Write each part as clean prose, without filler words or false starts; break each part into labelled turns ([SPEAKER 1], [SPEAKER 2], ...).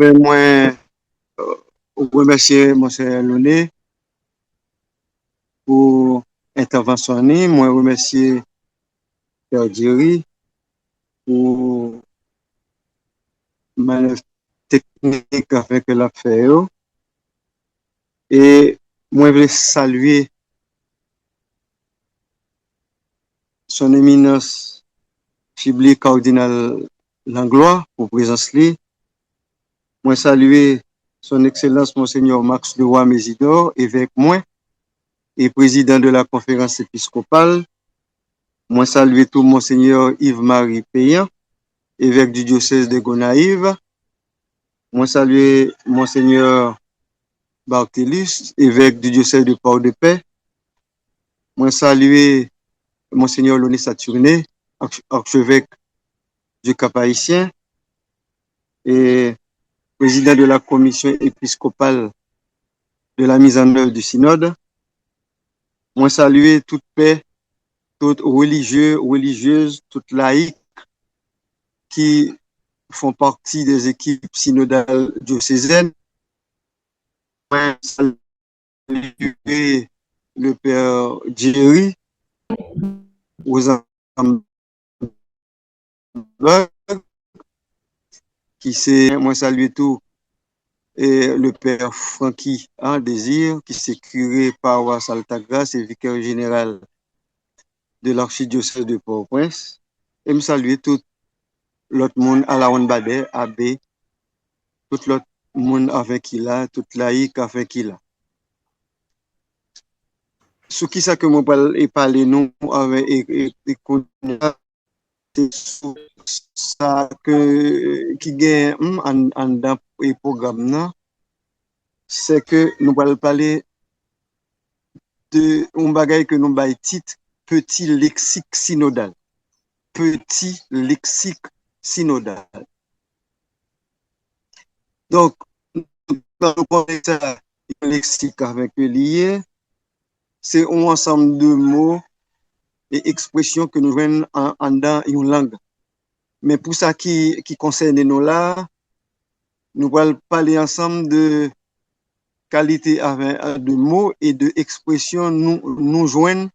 [SPEAKER 1] Moi, remercier Monsieur Loné pour l'intervention. Moi, remercier Père Jerry pour manœuvre technique avec la fait. Et moi, je veux saluer son éminence Chibli Cardinal Langlois pour présence li. Moi, saluer son excellence Monseigneur Max Leroy Mésidor, évêque moi, et président de la conférence épiscopale. Moi, saluer tout Monseigneur Yves-Marie Payan, évêque du diocèse de Gonaïve. Moi, saluer Monseigneur Barthélis, évêque du diocèse de Port-de-Paix. Moi, saluer Monseigneur Loné Saturné, archevêque du Cap-Haïtien et président de la commission épiscopale de la mise en œuvre du synode. Moi, saluer toute paix, toutes religieux, religieuses, toutes laïcs qui font partie des équipes synodales diocésaines. Moi, saluer le Père Jerry, aux qui c'est, moi, saluer tout, et le Père Francky Désir, qui s'est curé paroisse Altagrace et vicaire général de l'archidiocèse de Port-au-Prince. Et me saluer tout l'autre monde à la Onbade, abbé, tout l'autre monde avec qui là, tout laïque avec qui là. Ce qui ça que moi parler nous avec ça que qui gagne en dans le programme là, c'est que nous allons parler de un bagage que nous bail titre petit lexique synodal. Petit lexique synodal. Donc, quand on parle de ça, lexique avec le lié, c'est un ensemble de mots et expressions que nous venons en dans une langue. Mais pour ça qui concerne nous là, nous allons parler ensemble de qualité de mots et de expressions nous joignent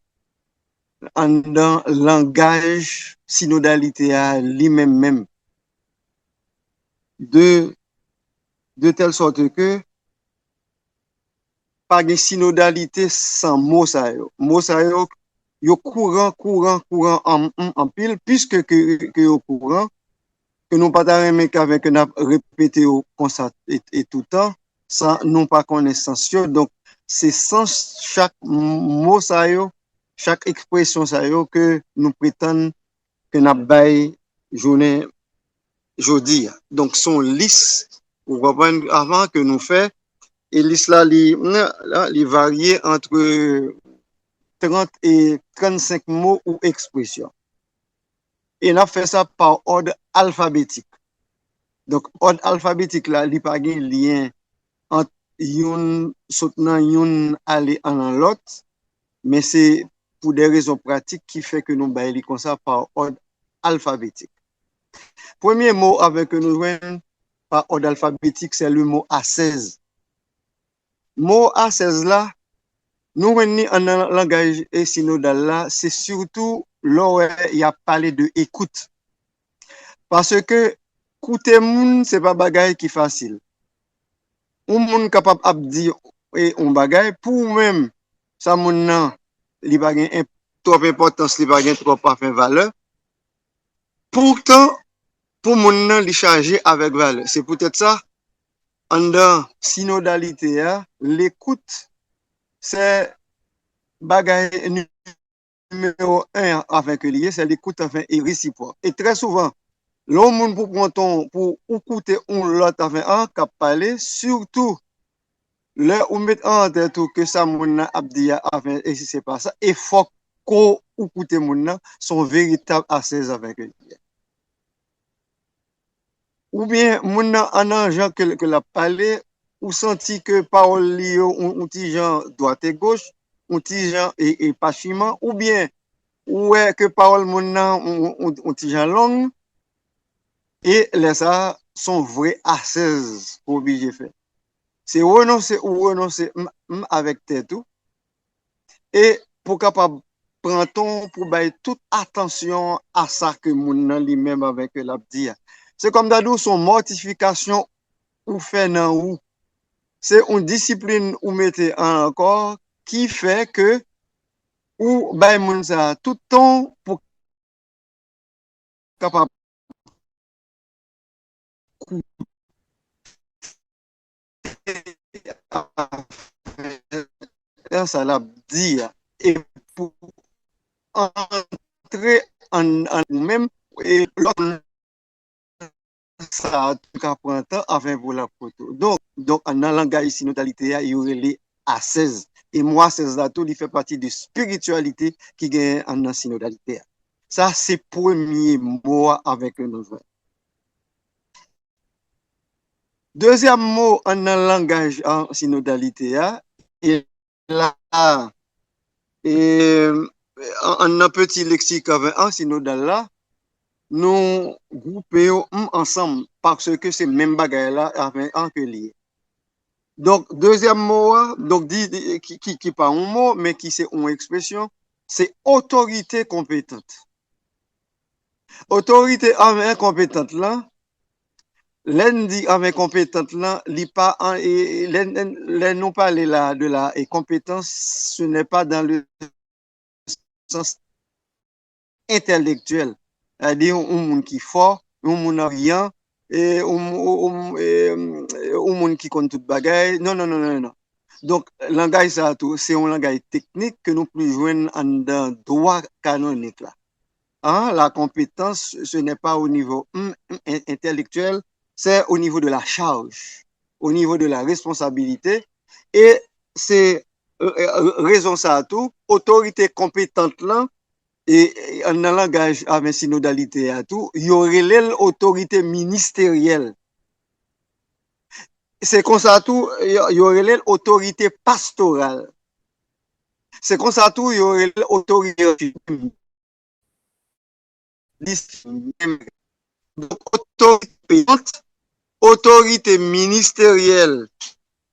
[SPEAKER 1] en dans langage synodalité à lui-même de telle sorte que pas de synodalité sans mots ça yo courant en pile puisque que yo courant que nous pas aimer qu'avec n'a répété comme ça et tout le temps ça non pas connaissance donc c'est sans chaque mot ça chaque expression ça que nous prétendons que n'a bail journée jodi donc son liste pour comprendre avant que nous fait et liste là li varier entre 30 et 35 mots ou expressions. Et on a fait ça par ordre alphabétique. Donc, ordre alphabétique là, il n'y a pas de lien entre une soutenant une aller en l'autre, mais c'est pour des raisons pratiques qui fait que nous baillons comme ça par ordre alphabétique. Premier mot avec que nous jouons par ordre alphabétique, c'est le mot A16. Mot A16 là, nous, en langage synodal là, c'est surtout là il y a parlé de écoute. Parce que écouter moun, c'est pas bagay qui facile. Un moun capable de dire un bagay pour même ça moun nan li pa gen trop importance, li pa gen trop pas valeur. Pourtant pour moun nan li chargé avec valeur. C'est peut-être ça en dans synodalité l'écoute c'est bagay numéro 1 avec lié, c'est l'écoute et réciproque. Et très souvent, l'homme pour écouter l'autre avec qui parler, surtout là où met en tête que ça mon abdi avec et si c'est pas ça, il faut qu'on écoute mon son véritable assise avec lui. Ou bien mon en gens que la parler ou senti que parole li un petit gens droite et gauche, un petit gens et pas chiment ou bien ouais que parole mon un petit gens long et là ça son vrai assaise pour obligé faire. C'est renoncer ou renoncer avec tête tout et pour capable prendre ton pour bailler toute attention à ça que moun nan lui-même avec la dit. C'est comme d'adou son mortification ou fait nan ou. C'est une discipline ou mettez encore qui fait que ou bailler moun ça tout temps pour capable ça l'a dit et pour entrer en nous-mêmes et l'autre ça a prend temps avant pour la photo. Donc en langage synodalité, il y aurait les A16. Et moi, 16 datos, il fait partie de spiritualité qui gagne en synodalité. Ça, c'est premier mot avec nous. Deuxième mot en langage en synodalité, et là, et en un petit lexique en synodal là, nous groupons ensemble parce que c'est même bagaille là avec un que lié. Donc, deuxième mot, donc, qui pas un mot, mais qui c'est une expression, c'est autorité compétente. Autorité incompétente là, l'un incompétente là, l'un non parler là de la compétence, ce n'est pas dans le sens intellectuel. C'est-à-dire, un monde qui est fort, un monde rien, et un monde qui compte toute bagaille. Non, non, non, non, non. Donc, langage, ça, c'est un langage technique que nous pouvons joindre dans le droit canonique. Là. Hein? La compétence, ce n'est pas au niveau intellectuel, c'est au niveau de la charge, au niveau de la responsabilité. Et c'est raison ça tout, autorité compétente là, et en langage avec synodalité à tout, il y aurait l'autorité ministérielle. C'est comme ça tout, il y aurait l'autorité pastorale. C'est comme ça tout, il y aurait l'autorité. Donc, autorité, autorité ministérielle,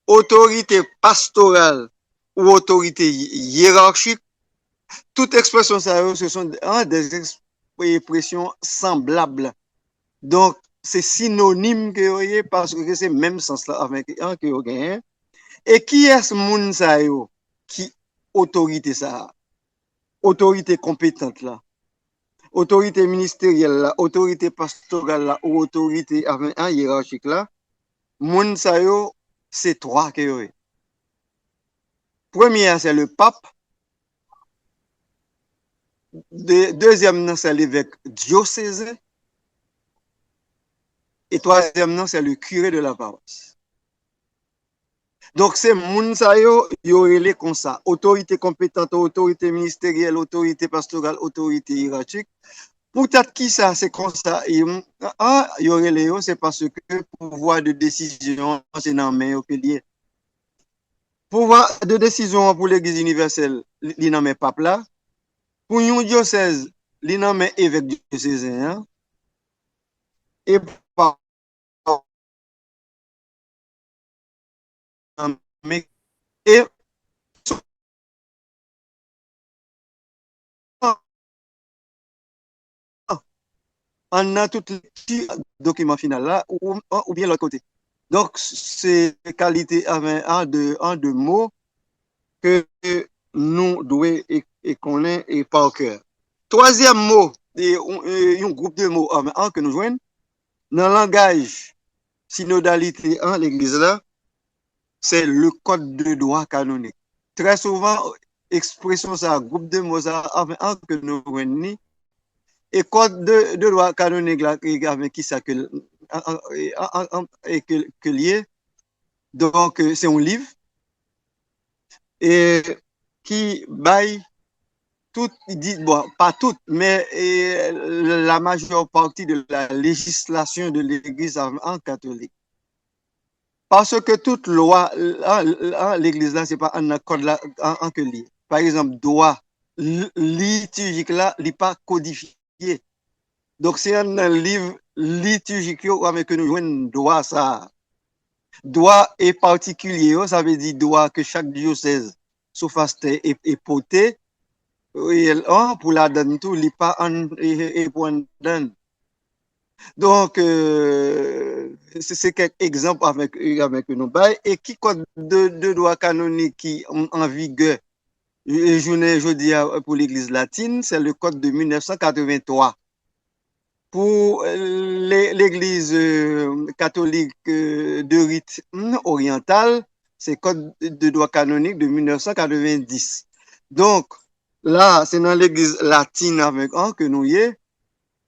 [SPEAKER 1] autorité pastorale ou autorité hiérarchique, toute expression, ça, ce sont des expressions semblables. Donc, c'est synonyme que vous voyez parce que c'est même sens là avec un que vous gagnez. Et qui est ce monde ça qui autorité ça? Autorité compétente là. Autorité ministérielle là, autorité pastorale là, ou autorité avec un hiérarchique là. Monde ça c'est trois que vous voyez. Premier, c'est le pape. Deuxième, c'est l'évêque diocésain. Et troisième, c'est le curé de la paroisse. Donc, c'est moun sa yo relé comme ça. Autorité compétente, autorité ministérielle, autorité pastorale, autorité hiérarchique. Peut-être qui ça, c'est comme ça. Yo relé yo, c'est parce que pouvoir de décision, c'est dans main au pilier. Pouvoir de décision pour l'Église universelle, li nan men pape là. Pour yon diocèse, li nan men évêque diocésain. Et par et on a tout le petit document final là, ou bien l'autre côté. Donc, c'est qualité avec un de mots que nous devons et connaître et par cœur. Troisième mot, un groupe de mots que nous jouons dans le langage synodalité en l'église là, c'est le code de droit canonique. Très souvent, expression ça, groupe de mots que nous jouons et code de droit canonique là, avec qui ça que lié. Donc, c'est un livre et qui baille tout, dit, bon, pas tout, mais la majeure partie de la législation de l'Église en catholique. Parce que toute loi, l'Église là, c'est pas un code là, en que lié. Par exemple, droit liturgique là, il n'est pas codifié. Donc, c'est un livre liturgique que nous jouons droit ça. Droit est particulier, ça veut dire droit que chaque diocèse sous faste est porté pour la donne tout, il pas et pour en donne. Donc, c'est quelques exemples avec nos bails et qui code de droit canonique qui en vigueur je dis pour l'Église latine, c'est le code de 1983. Pour l'Église catholique de rite oriental, c'est code de droit canonique de 1990. Donc, là, c'est dans l'Église latine avec un que nous y est.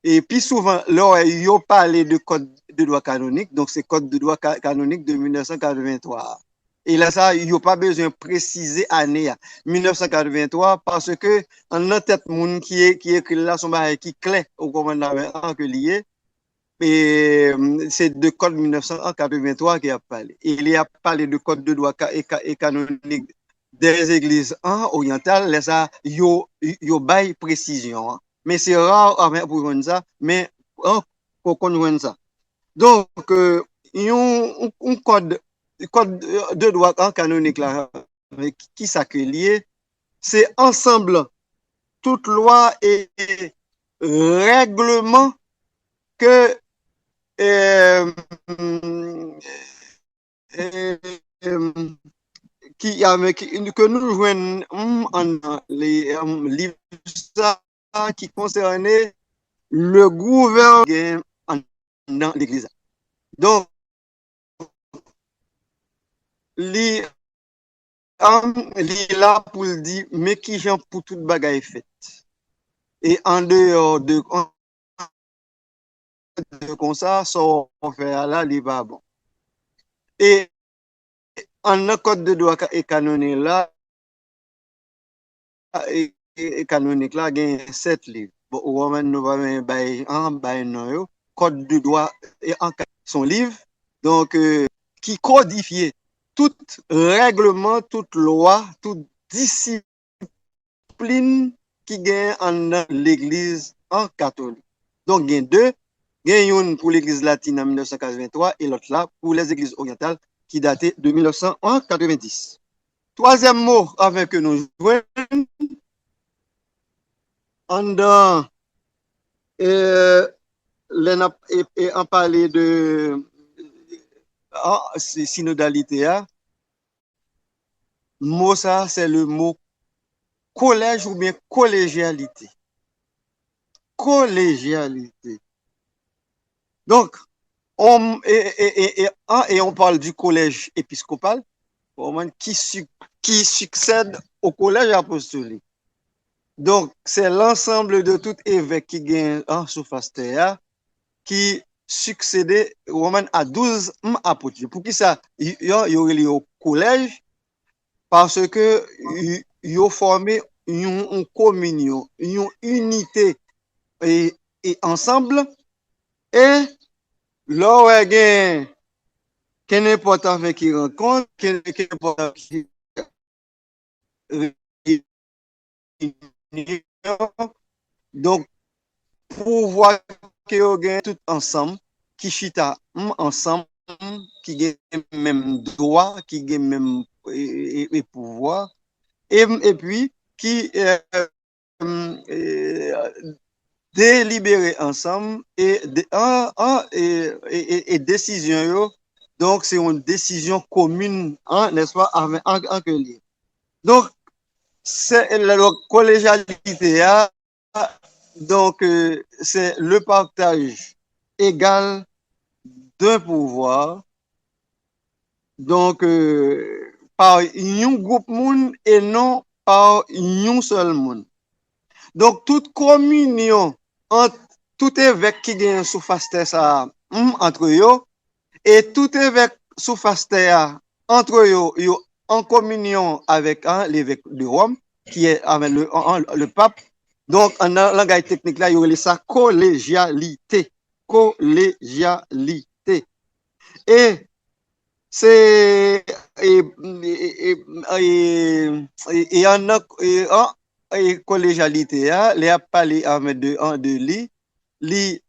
[SPEAKER 1] Et puis souvent, là, il y a parlé de code de droit canonique, donc c'est code de droit canonique de 1983. Et là, ça, il n'y a pas besoin de préciser année 1983 parce que en a tête monde qui écrit là son bail qui clé au commandement que lié et c'est de code 1983 qui a parlé. Il y a parlé de code de droit et canonique des églises orientales, là ça yo bail précision. Mais c'est rare pour voir ça, mais pour connaître ça. Donc un code de droit canonique là qui s'accueille, c'est ensemble toute loi et règlement que que nous jouons en les livres qui concernaient le gouvernement dans l'Église. Donc, li là pour le dire, mais qui j'en pour toute bagaille faite. Et en dehors de comme ça, on fait là, il va bon. Et en un code de droit et canonique là, et canonique là, il y a 7 livres. Bon, on va nous un code de droit et en son livre, donc qui codifie tout règlement, toute loi, toute discipline qui gagne en l'Église en catholique. Donc, il y a deux. Il y a une pour l'Église latine en 1983 et l'autre là pour les Églises orientales qui datait de 1990. Troisième mot avec nous jouons en en parler de synodalité. Mot ça, c'est le mot collège ou bien collégialité. Collégialité. Donc, on parle du collège épiscopal qui succède au collège apostolique. Donc, c'est l'ensemble de tout évêque qui gagne en surface terre qui succédait à 12 apôtres. Pour qui ça, il y aurait au collège parce que ils ont formé une communion, une unité et ensemble et là, il y a quel important avec qui rencontre, quel important qui donc pour voir que vous gagnez tout ensemble, qui chita ensemble, qui gagne même droit, qui gagne même pouvoir, et puis qui délibérer ensemble et décision. Donc, c'est une décision commune, n'est-ce pas, en lieu. Donc, c'est la collégialité, donc, c'est le partage égal d'un pouvoir, donc, par un groupe monde et non par un seul monde. Donc, toute communion entre tout évêque qui gagne sous faste ça entre eux et tout évêque sous faste entre eux en communion avec l'évêque de Rome qui est avec le pape. Donc, en langage technique là, il y a ça collégialité. Collégialité. Et c'est en collégialité, il a parlé de lui,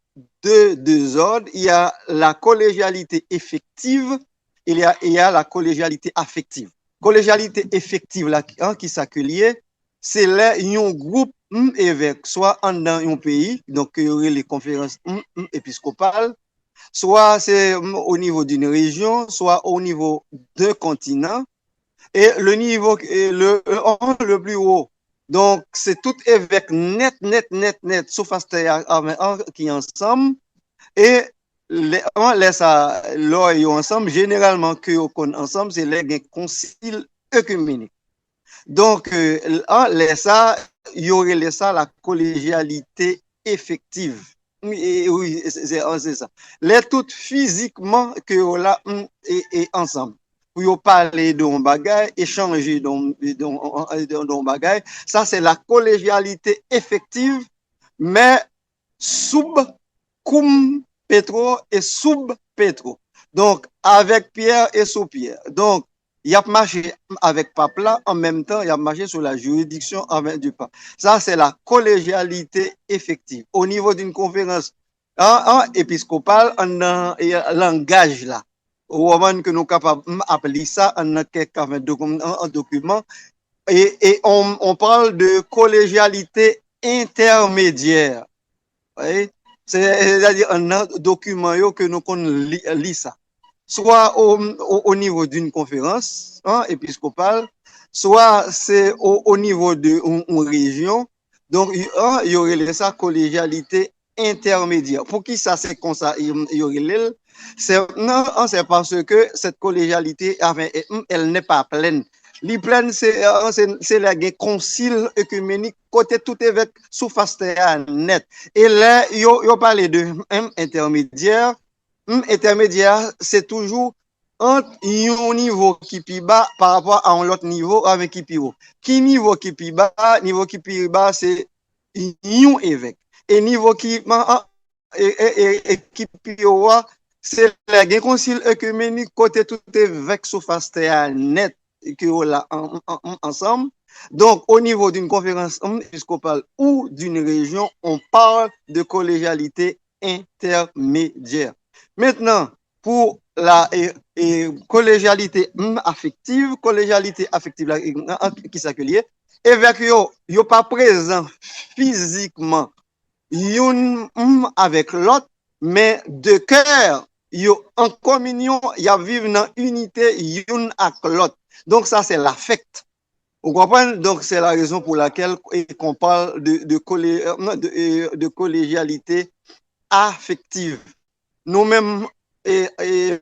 [SPEAKER 1] deux ordres. Il y a la collégialité effective, il y a la collégialité affective. Collégialité effective, là, qui s'accueille, c'est là un groupe évêque, soit dans un pays, donc il y aurait les conférences épiscopales, soit c'est au niveau d'une région, soit au niveau d'un continent, et le niveau, le plus haut. Donc, c'est tout évêque net, sauf qui ensemble, et les ça, là, ensemble, généralement, que ensemble, c'est les concile œcuménique. Donc, les ça, il y aurait ça, la collégialité effective. Oui, c'est ça. Les toutes physiquement que là, et ensemble. Pour parler d'un bagage, échanger d'un bagage. Ça, c'est la collégialité effective, mais sub cum Petro et sub Petro. Donc, avec Pierre et sous Pierre. Donc, il a marché avec pape là, en même temps, il a marché sur la juridiction du pape. Ça, c'est la collégialité effective. Au niveau d'une conférence épiscopale, on a un langage là. Au moment que nous sommes capables d'appeler ça en document. Et on parle de collégialité intermédiaire. Oui? C'est-à-dire un document que nous lisons ça. Soit au niveau d'une conférence épiscopale, soit c'est au niveau d'une région. Donc, il y aurait ça collégialité intermédiaire. Pour qui ça, c'est comme ça, il y aurait c'est parce que cette collégialité, elle n'est pas pleine. Les pleines, c'est le concile œcuménique, côté tout évêque sous face net. Et là, il y a parlé de intermédiaire. Intermédiaire, c'est toujours un niveau qui est bas par rapport à un autre niveau avec qui est haut. Qui niveau qui est bas, niveau qui est bas, c'est un évêque. Et niveau qui est haut, c'est le concile œcuménique côté tout évêque sous face net que là ensemble. Donc, au niveau d'une conférence épiscopale ou d'une région, on parle de collégialité intermédiaire. Maintenant, pour la collégialité affective qui s'accueille, évêque yo pas présent physiquement yon avec l'autre, mais de cœur, yo en communion, y a vivre dans unité yon avec l'autre. Donc ça c'est l'affect. Vous comprenez? Donc c'est la raison pour laquelle qu'on parle de collégialité affective. Nous-mêmes,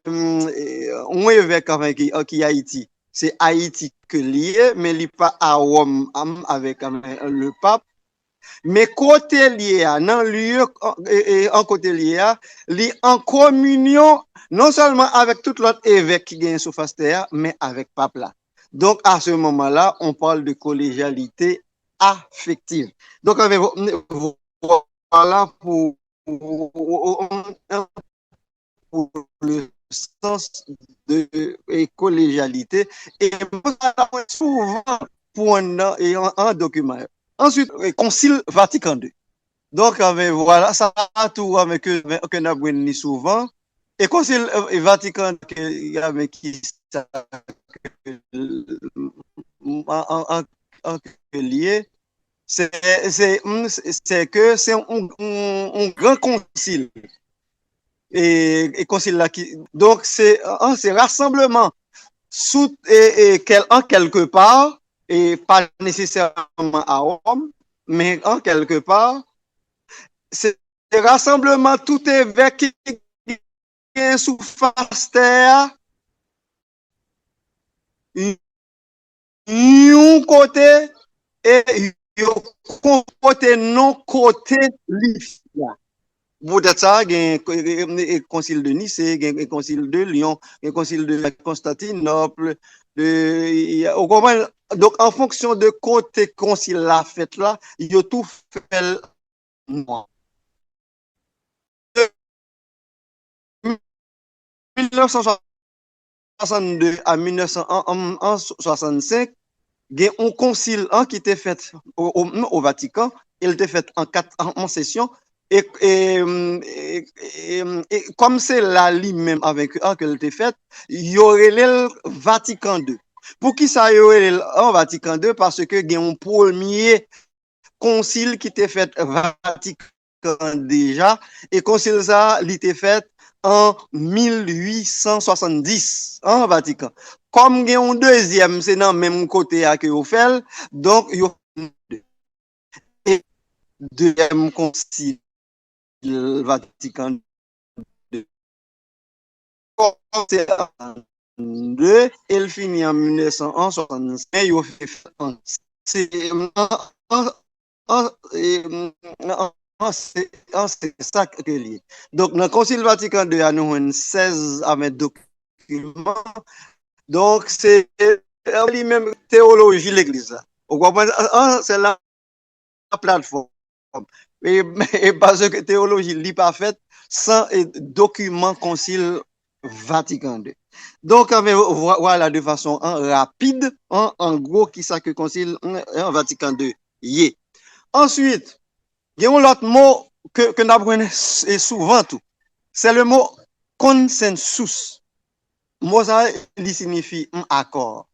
[SPEAKER 1] on évêque qui est Haïti. C'est Haïti que lié, mais il n'est pas à Rome avec le pape. Mais côté lié, dans lieu en côté lié, il en communion non seulement avec tout l'autre évêque qui gagne sur face terre, mais avec pape là. Donc à ce moment-là, on parle de collégialité affective. Donc voilà pour le sens de collégialité et souvent pour un document. Ensuite, Concile Vatican II. Donc, voilà, ça a tout que nous avons souvent. Et Concile Vatican II, qui lié, c'est que c'est un grand concile. Et concile là donc c'est rassemblement en quelque part et pas nécessairement à Rome mais en quelque part c'est rassemblement tout évêque qui est sous face terre un côté et un côté non côté l'islam. Peut-être ça, il y a un concile de Nice, il y a un concile de Lyon, il y a un concile de Constantinople. Donc, en fonction de côté concile la fête là, il y a tout fait. De 1962 à 1965, il y a un concile qui était fait au Vatican. Il était fait en session. Comme c'est là lui-même avec un que l'était fait, il y aurait le Vatican II. Pour qui ça y aurait le Vatican II? Parce que il y a un premier concile qui était fait Vatican déjà, et concile ça, il était fait en 1870 en Vatican. Comme il y a un deuxième, c'est dans le même côté que vous faites, donc il y a un deuxième concile Vatican II. Et il finit en 1965, il fait c'est c'est ça que lié. Donc, dans le Concile Vatican II, nous avons 16 avec documents. Donc, c'est lui-même théologie de l'Église. Vous comprenez? C'est la plateforme. Et parce que théologie n'est pas faite sans document Concile Vatican II. Donc, voilà de façon rapide, en gros, qui ça que Concile Vatican II y est. Ensuite, il y a un autre mot que nous apprenons souvent tout. C'est le mot consensus. Le mot ça, il signifie un accord.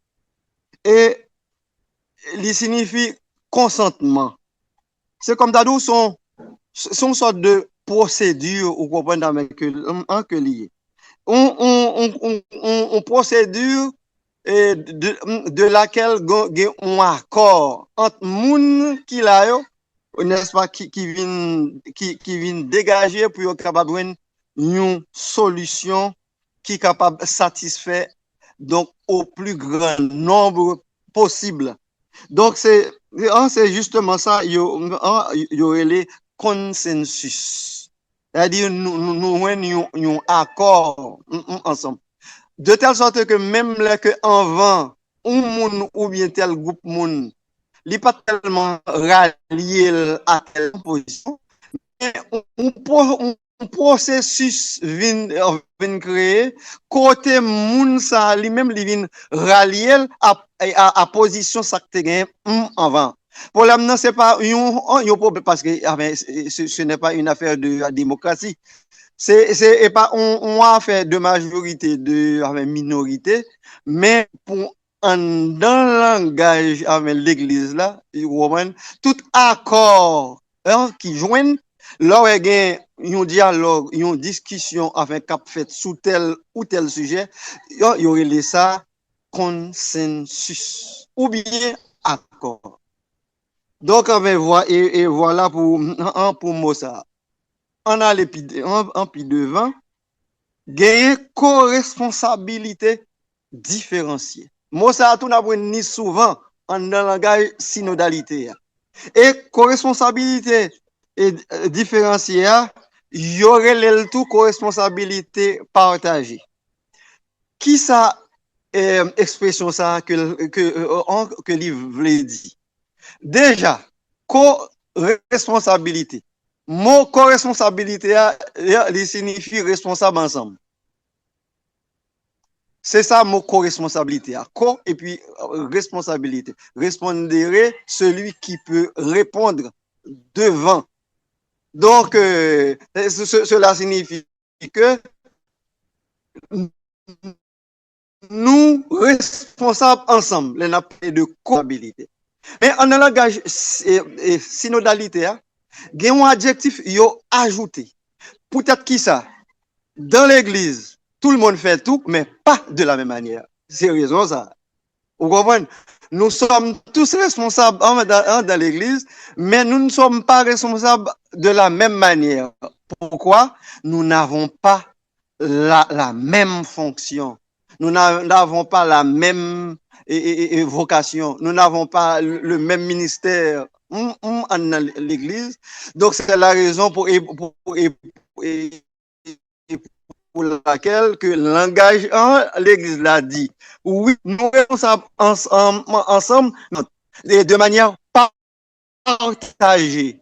[SPEAKER 1] Et il signifie consentement. C'est comme d'adou son sorte de procédure, vous comprenez, que lié. On procédure de laquelle il y a un accord entre moun qui là yo, n'est-ce pas, qui vient dégager pour être capable de une solution qui est capable de satisfaire donc au plus grand nombre possible. Donc c'est justement ça, il y aurait les consensus. C'est-à-dire nous avons un accord ensemble. De telle sorte que même là que en vent, un moun ou bien tel groupe moun, il n'est pas tellement rallié à telle position, mais un processus vient créer, côté moun ça lui-même il vient rallier à position ça que tu en vent. Pour l'amener, c'est pas un problème parce que ce n'est pas une affaire de la démocratie. C'est pas on affaire de majorité, de minorité, mais pour dans le langage avec l'église là, tout accord qui joignent, là il y a un dialogue, une discussion avec cap fait sous tel ou tel sujet, il y aurait ça consensus ou bien accord. Donc voilà pour moi ça. On a en puis devant, gagner co-responsabilité différenciée. Moi, ça a tout appris souvent en langage synodalité. Et co-responsabilité différenciée, il y aurait le tout co-responsabilité partagée. Qui ça expression ça que livre voulait dire? Déjà, co-responsabilité. Mot co-responsabilité, il signifie responsable ensemble. C'est ça, mot co-responsabilité. Co et puis responsabilité. Répondrait celui qui peut répondre devant. Donc, cela signifie que nous responsables ensemble, les nappes de co-responsabilité. Mais en langage synodalité, il y a un adjectif qui est ajouté. Peut-être qui ça? Dans l'église, tout le monde fait tout, mais pas de la même manière. C'est raison ça. Vous comprenez? Nous sommes tous responsables dans l'église, mais nous ne sommes pas responsables de la même manière. Pourquoi? Nous n'avons pas la même fonction. Nous n'avons pas la même vocation. Nous n'avons pas le même ministère dans l'église. Donc, c'est la raison pour laquelle que le langage l'église l'a dit. Oui, nous sommes ensemble de manière partagée.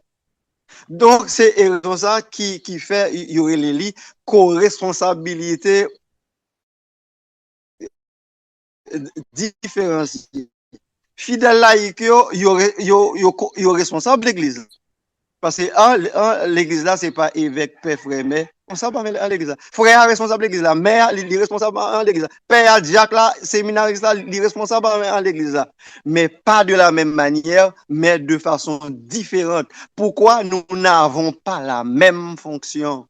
[SPEAKER 1] Donc, c'est ça qui fait, il y aurait les co-responsabilité différenciée. Fidèle laïque, il y aurait responsable de l'église. Parce que l'église là, c'est pas évêque, père, frère, mais responsable à l'église là. Frère responsable à l'église là, mère, il est responsable à l'église là. Père, diacre là, séminariste là, il est responsable à l'église là. Mais pas de la même manière, mais de façon différente. Pourquoi nous n'avons pas la même fonction?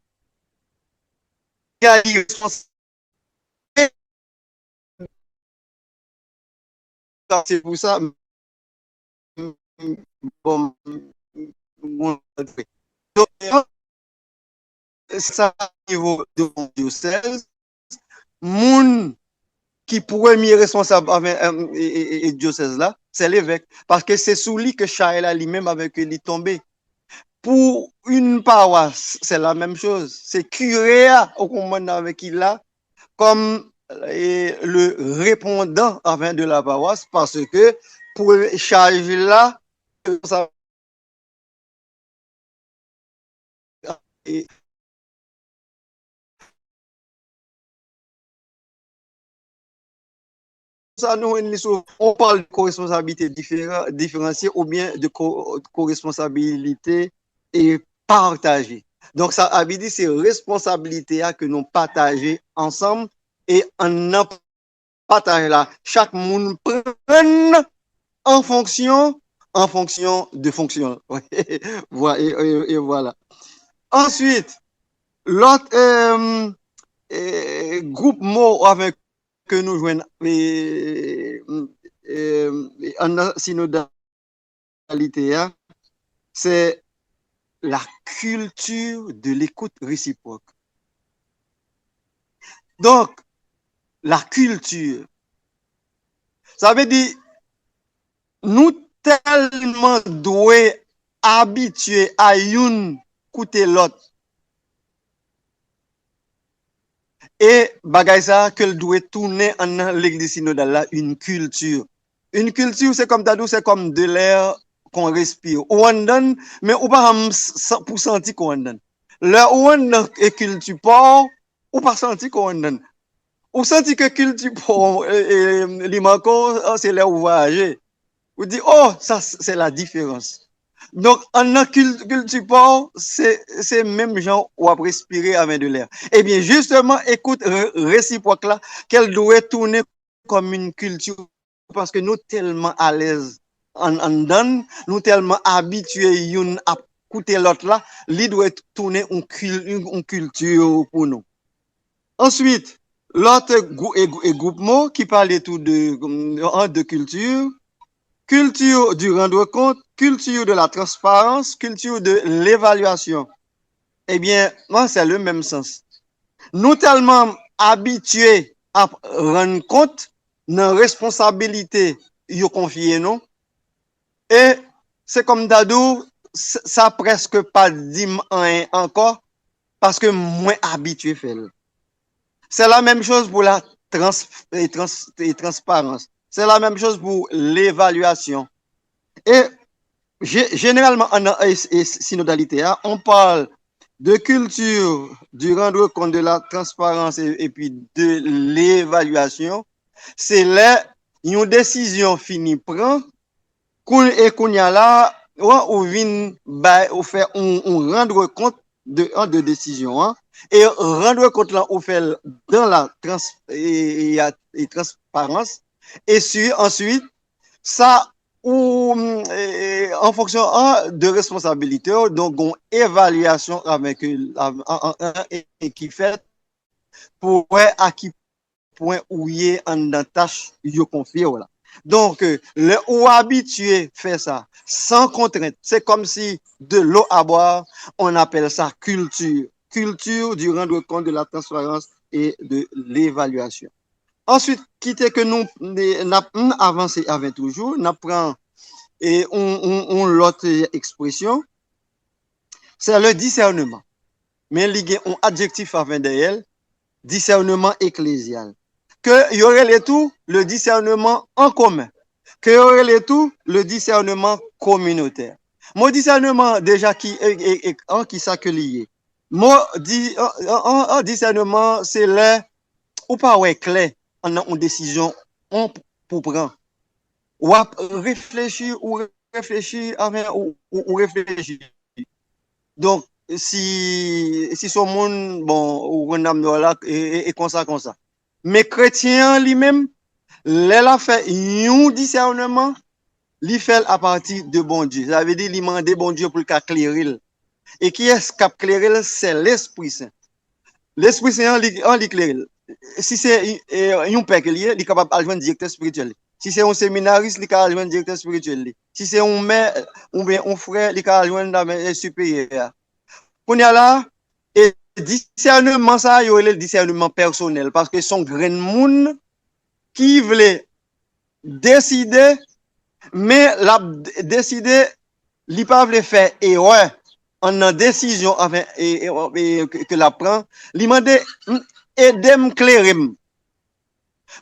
[SPEAKER 1] C'est pour ça, bon, ça niveau de mon diocèse, moun qui premier responsable et diocèse là, c'est l'évêque. Parce que c'est sous lui que Chaël a lui-même avec lui est tombé. Pour une paroisse, c'est la même chose. C'est curé au commandant avec qui là, comme le répondant de la paroisse, parce que pour charge là, ça, et ça nous, on parle de co-responsabilité différenciée ou bien de co-responsabilité et partagée. Donc, ça a dit c'est responsabilité que nous partageons ensemble et en partage là, chaque monde prend en fonction de fonction. Et voilà. Ensuite, l'autre groupe mot avec que nous jouons en synodalité, c'est la culture de l'écoute réciproque. Donc, la culture, ça veut dire, nous tellement doués habitués à une écouter l'autre. Et bagay ça que doit tourner en l'église synodale là une culture. Une culture c'est comme t'as dit, c'est comme de l'air qu'on respire. Ou on donne mais ou pas pour sentir qu'on donne. Là où on donne et culture pas ou pas sentir qu'on donne. Ou sentir que culture pas les manco c'est là où voyager. Ou dit oh ça c'est la différence. Donc, en a culture pas, c'est même gens ou à respirer avec de l'air. Eh bien, justement, écoute, réciproque là, qu'elle doit tourner comme une culture parce que nous tellement à l'aise en donne, nous tellement habitués à écouter l'autre là, lui doit tourner une culture pour nous. Ensuite, l'autre groupement qui parlait tout de culture, culture du rendre compte, culture de la transparence, culture de l'évaluation. Eh bien, moi, c'est le même sens. Nous tellement habitués à rendre compte de nos responsabilités nous confiées nous. Et c'est comme Dadou, ça presque pas dit encore parce que moins habitué fait. C'est la même chose pour la transparence. C'est la même chose pour l'évaluation. Et généralement, en synodalité, on parle de culture, du rendre compte de la transparence et puis de l'évaluation. C'est là, une décision finie prend, et qu'on y a là, on vient faire, on rendre compte de décision, hein, et rendre compte là, on fait dans la transparence, et ensuite, ça, ou en fonction de responsabilité, donc une évaluation avec et qui fait pour voir à qui point où il est en tâche yo confié là. Donc le ou habitué fait ça sans contrainte, c'est comme si de l'eau à boire, on appelle ça culture du rendre compte de la transparence et de l'évaluation. Ensuite, quitter que nous avancé avec toujours, nous prenons et on l'autre expression, c'est le discernement. Mais il y a un adjectif avant d'elle, discernement ecclésial. Que y aurait les tout le discernement en commun. Que y aurait les tout le discernement communautaire. Mon discernement déjà qui s'accueille. Mon discernement c'est là ou pas ouais clair en une décision on pour prendre. Ou réfléchir ou réfléchir ou réfléchir. Donc, si son monde, bon, ou un âme là, et comme ça, comme ça. Mais chrétien lui-même, l'elle a fait un discernement, il fait à partir de bon Dieu. Ça veut dire, il demande bon Dieu pour le clairer. Et qui est-ce qui a clairé? C'est l'Esprit Saint. L'Esprit Saint, on l'éclaire. Si c'est un père qui est capable de joindre directeur spirituel. Si c'est un séminariste, il est capable de joindre directeur spirituel. Si c'est un mère ou bien un frère, il est capable de joindre un supérieur. Qu'on y a là, et discernement, ça, il y a le discernement personnel. Parce que son grand monde qui voulait décider, mais la décider, il ne peut pas faire erreur en une décision enfin, que la prend. Il demande aidez-moi clairer.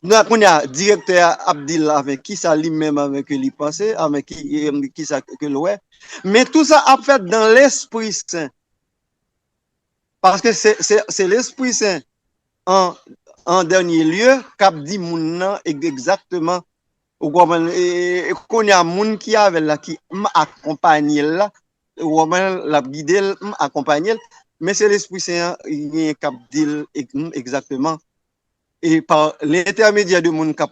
[SPEAKER 1] Donc, on a directeur Abdil avec qui ça lui-même avec lui pensait, avec qui ça que l'ouest. Mais tout ça a fait dans l'Esprit Saint. Parce que c'est l'Esprit Saint en dernier lieu qui a dit mon exactement qu'on y a moun qui avait là qui m'accompagne là ou la guidé m'accompagne mais c'est l'Esprit Saint qui a dit exactement et par l'intermédiaire de mon cap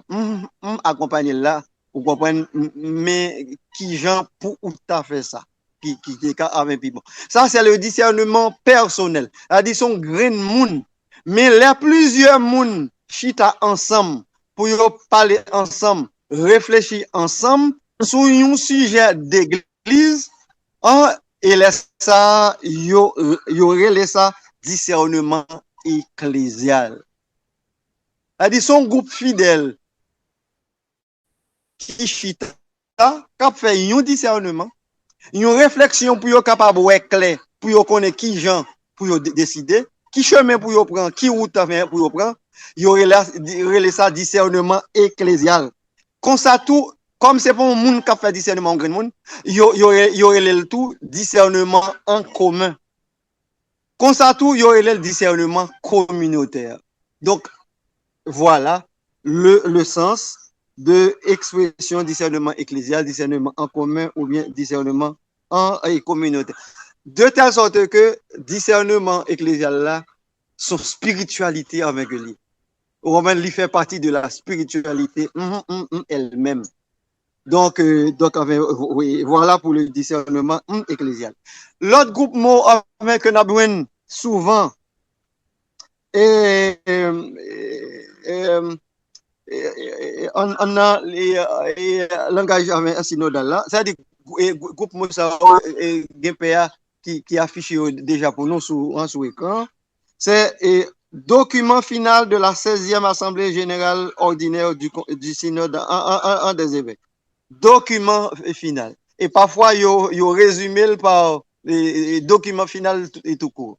[SPEAKER 1] accompagner là vous comprenez mais qui gens pour où t'as fait ça qui est avec bon ça c'est le discernement personnel a dit son grain moun mais les plusieurs moun chita ensemble pour parler ensemble réfléchir ensemble sur un sujet d'église et laisse ça y aurait ça discernement ecclésial. A dit son groupe fidèle qui chita, qui fait un discernement, une réflexion pour être capable de clair, pour connaître qui gens pour décider, qui chemin pour prendre, qui route pour prendre, il y aurait ça discernement ecclésial. Comme ça tout, comme c'est pour un monde qui fait discernement en grand monde, il y aurait le tout discernement en commun. Comme ça tout, il y aurait le discernement communautaire. Donc, voilà le sens de expression discernement ecclésial, discernement en commun ou bien discernement en communauté. De telle sorte que discernement ecclésial là, son spiritualité avec lui. Romain lui fait partie de la spiritualité elle-même. Donc oui, voilà pour le discernement ecclésial. L'autre groupe mot que nous avons souvent et on a les langages synodal là, c'est-à-dire groupe Moussa GPA qui affiche déjà pour nous sous écran, c'est document final de la 16e Assemblée générale ordinaire du synode en des évêques. Document final. Et parfois, il y a résumé par document final et tout court.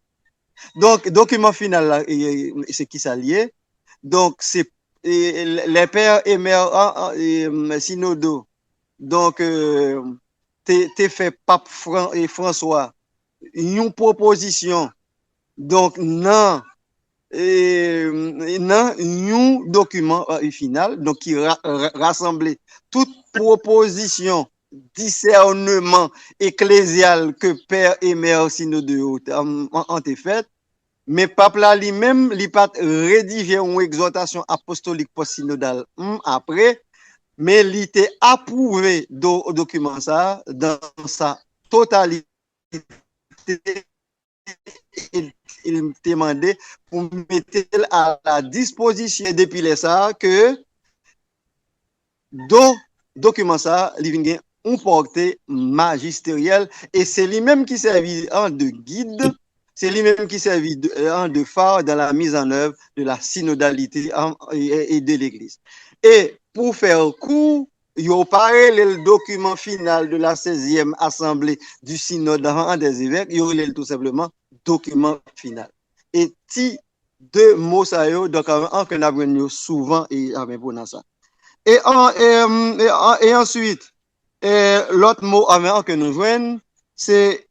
[SPEAKER 1] Donc, document final, là, c'est qui s'allie. Donc, c'est les pères et mères synodaux. Donc, t'es fait pape François une proposition. Donc, non, un document final, donc qui rassemble toute proposition, discernement ecclésial que père et mère synodaux ont fait. Mais pape là lui-même, il pas rédigé une exhortation apostolique post-synodale après, mais il était approuvé au document ça dans sa totalité. Il demandait pour mettre à la disposition depuis ça que dans document ça, il vient une portée magistérielle et c'est lui-même qui servit de guide. C'est lui-même qui servit de phare dans la mise en œuvre de la synodalité et de l'Église. Et pour faire court, il y a parlé le document final de la 16e Assemblée du synode des évêques, il y a tout simplement document final. Et si deux mots ça y est, donc en que nous avons souvent et avec pour ça. Et ensuite, l'autre mot que nous jouons, c'est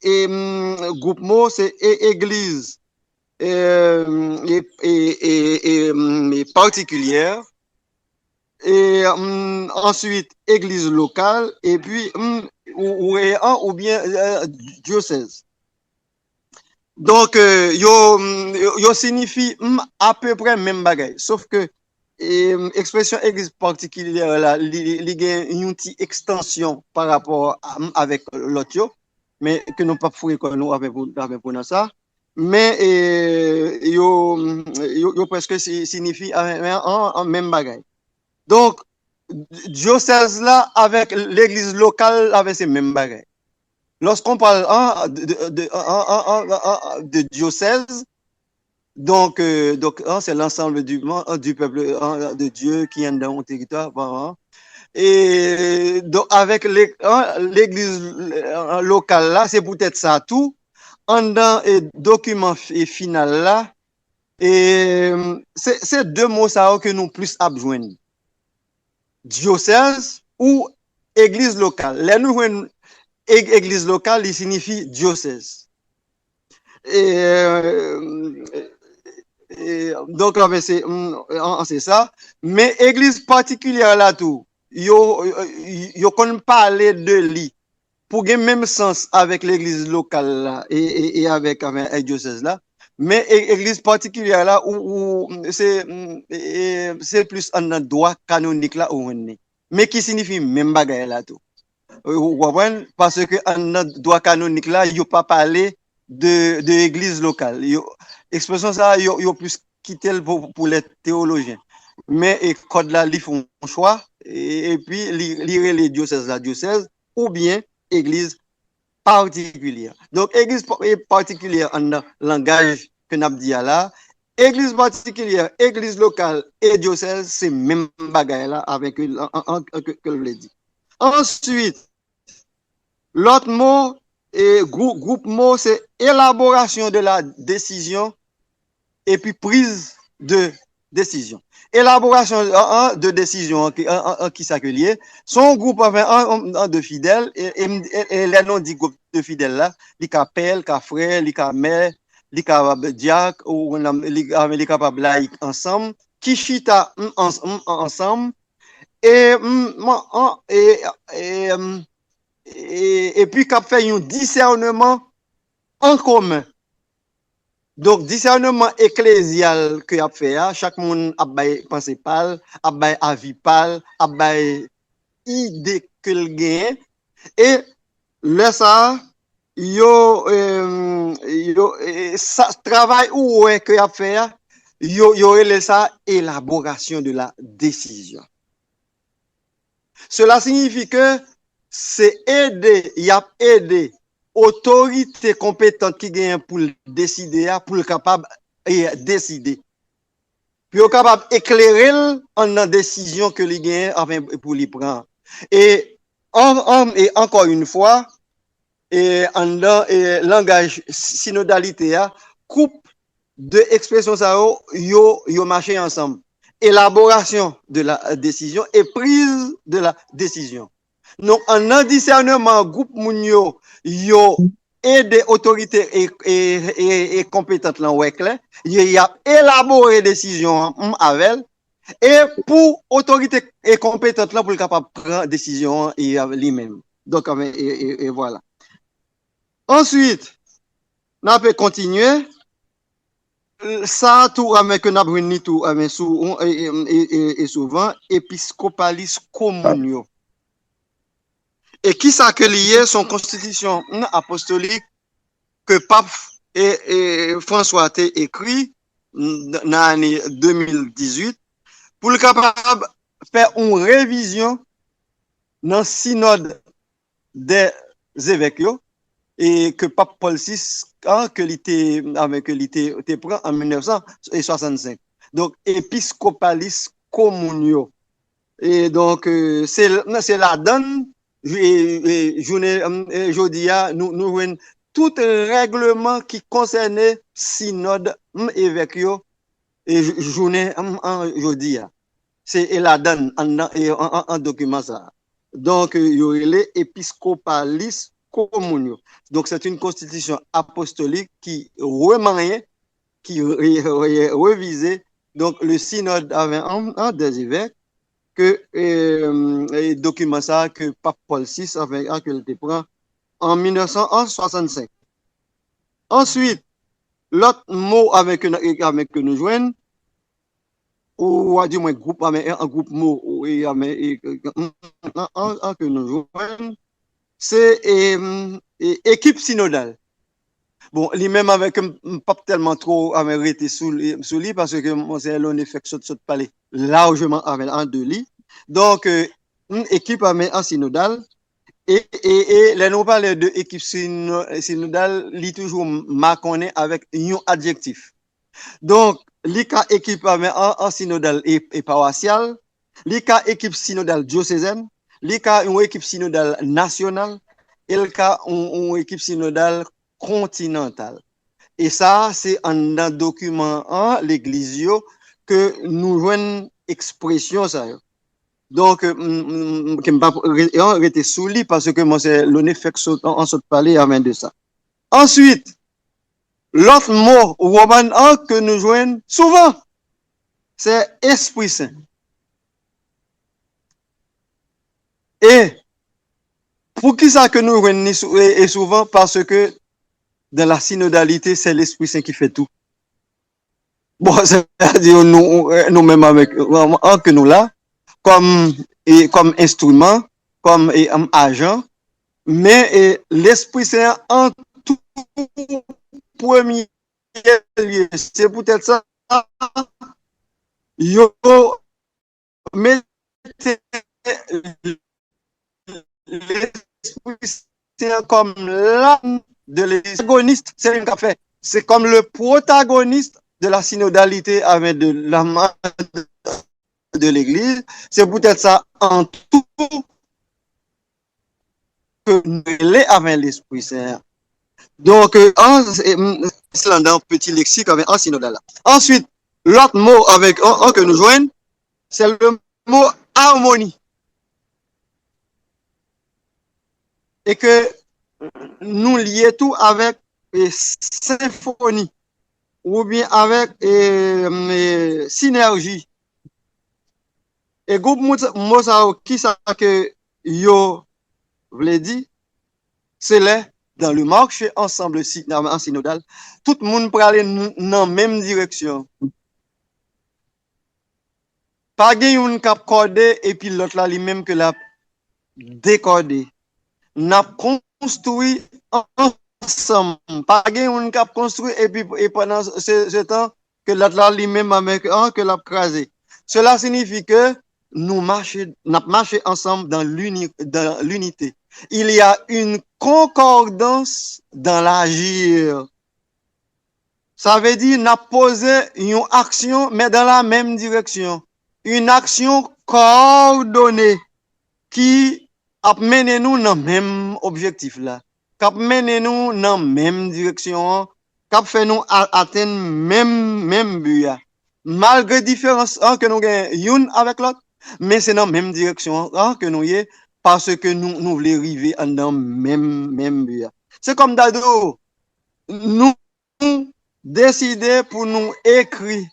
[SPEAKER 1] groupe mot, c'est église et particulière. Et ensuite, église locale, et puis ou bien diocèse. Donc, yo signifie à peu près même bagaille. Sauf que, expression église particulière là, li gen une petite extension par rapport avec l'autre yo, mais que nous pas fouiller comme nous avec pour ça. Mais yo presque signifie en même bagaille. Donc, diocèse là avec l'église locale avec ces mêmes bagailles. Lorsqu'on parle de diocèse, donc c'est l'ensemble du peuple de Dieu qui est dans un territoire. Et donc, avec l'église locale là, c'est peut-être ça tout. En dans le document final là, et c'est deux mots ça que nous plus besoin. Diocèse ou église locale. Les nous église locale, il signifie diocèse. Et, donc, c'est ça. Mais église particulière là tout, yo kon parler de lui pour gagner même sens avec l'église locale là et avec un diocèse là. Mais église particulière là où c'est plus un droit canonique là où on est. Mais qui signifie même bagaille là tout. Vous comprenez? Parce que dans droit canonique là, il n'y a pas parlé de l'église locale. Expression ça, il y a plus quitté pour les théologiens. Mais le code là, ils font un choix et puis lire les diocèses la diocèse ou bien église particulière. Donc, église particulière en langage que nous dit là, église particulière, église locale et diocèse, c'est même bagaille là avec que je l'ai dit. Ensuite, l'autre mot, groupe mot, c'est élaboration de la décision et puis prise de décision. Élaboration de décision qui s'accueille. Son groupe avait un de fidèles et les noms du groupe de fidèles là, les père, les frère, les mère, les diacre ou les capables ensemble, qui chita ensemble et, et, et puis qu'a fait un discernement en commun. Donc, discernement ecclésial que a fait, chaque monde a bay principal, a bay avis pal, a bay idée que le gagne. Et là, ça, ça travail ou que a fait, yo ça élaboration de la décision. Cela signifie que c'est aider, il y a aidé autorité compétente qui gagne pour décider, pour le capable et décider. Puis capable d'éclairer en la décision que les gagne pour les prendre. Et encore une fois, et en langage synodalité, coupe de expressions ça yo marché ensemble. Élaboration de la décision et prise de la décision. Donc, en un discernement, groupe Mounio, yo et des autorités et compétentes là, il y a élaboré décision avec et pour autorité et compétente là, pour le capable de prendre décision lui-même. Donc, et voilà. Ensuite, on peut continuer. Ça, tout, que nous avons tout, et souvent, épiscopalis communio. Et qui ça que lié son constitution apostolique que pape et François a écrit dans l'année 2018 pour le capable faire une révision dans le synode des évêques et que pape Paul VI que l'était pris en 1965. Donc épiscopalis communio. Et donc c'est la donne journée jeudi nous avons tout règlement qui concernait synode évêque et journée jeudi c'est la donne en document ça. Donc il y aurait les épiscopalis communio. Donc c'est une constitution apostolique qui remaniait, qui revisait donc le synode avait un des évêques que document ça que pape Paul VI avait que prend en 1965. Ensuite, l'autre mot avec que nous joignons, ou à dire moins groupe, avec un groupe mot, que nous joignons, c'est équipe synodale. Bon, lui-même avec pas tellement trop arrêté sous lui parce que mon on est fait que saute parler largement avec un de lui. Donc, une équipe en synodale et là nous parlons de équipe synodale, lui toujours marconné avec un adjectif. Donc, l'ICA équipe en synodale et paroissiale, l'ICA équipe synodale diocésaine, l'ICA une équipe synodale nationale et l'ICA une équipe synodale continentale. Et ça, c'est un document en l'église que nous jouons expression ça. Donc, je ne vais pas rester sous lui parce que moi, c'est l'on fait en saute parler avant de ça. Ensuite, l'autre mot roman que nous jouons souvent, c'est Esprit Saint. Et pour qui ça que nous jouons souvent? Parce que dans la synodalité, c'est l'Esprit Saint qui fait tout. Bon, c'est-à-dire nous-mêmes avec que nous là, comme instrument, comme agent, mais l'Esprit Saint en tout premier lieu. C'est peut-être ça, yo mettez l'Esprit Saint comme l'âme de l'antagoniste, c'est une café. C'est comme le protagoniste de la synodalité avec de l'âme de l'Église. C'est peut-être ça en tout que nous l'est avec l'Esprit Saint. Donc, c'est un petit lexique avec un synodal. Ensuite, l'autre mot avec que nous joignons, c'est le mot harmonie. Et que nous lions tout avec symphonie ou bien avec synergie. Et groupe mot qui ça que yo voulait dire, c'est là dans le marché ensemble en synodal, tout le monde peut aller dans la même direction. Pas un cap cordé et puis l'autre là lui-même que la décordé. N'a construit ensemble. Pas un cap construit et puis pendant ce temps que l'autre là lui-même avec que l'a crasé. Cela signifie que nous marchons ensemble dans l'unité. Il y a une concordance dans l'agir. Ça veut dire n'a posé une action, mais dans la même direction. Une action coordonnée qui a mené nous dans le même objectif là. Qui a mené nous dans la même direction. Qui a fait nous atteindre même but. Malgré différence que nous avons une avec l'autre, mais c'est dans la même direction que nous y parce que nous voulons arriver dans le même but. C'est comme d'ado, nous décider pour nous écrire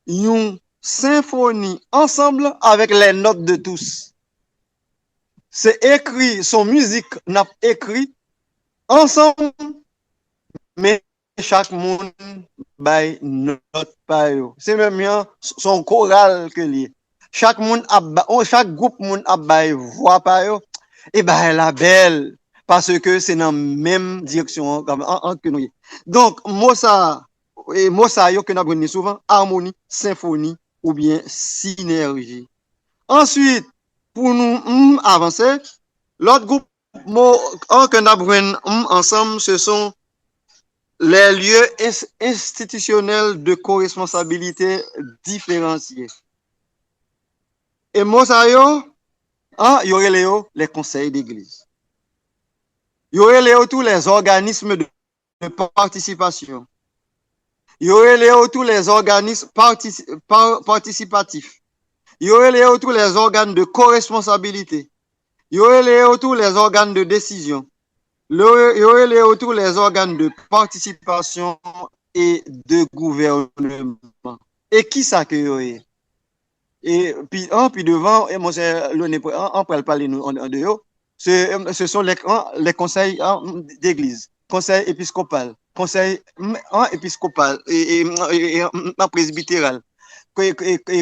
[SPEAKER 1] une symphonie ensemble avec les notes de tous. C'est écrit, son musique n'a écrit ensemble, mais chaque monde by note par yo. C'est même son choral que lié. Chaque groupe monde a by voix par yo. Et ben la belle parce que c'est dans la même direction que nous. Donc moi ça yo que nous souvent harmonie, symphonie ou bien synergie. Ensuite, pour nous avancer, l'autre groupe que nous avons ensemble, ce sont les lieux institutionnels de co-responsabilité différenciés. Et moi, ça y y aurait les conseils d'église. Il y aurait tous les organismes de participation. Il y aurait tous les organismes participatifs. Il y aurait tous les organes de co-responsabilité. Il y aurait tous les organes de décision. Il y aurait tous les organes de participation et de gouvernement. Et qui ça que y aurait? Et puis devant, et moi, on peut parler nous en dehors, ce sont les conseils d'église, conseil épiscopal, conseil épiscopal et presbytéral,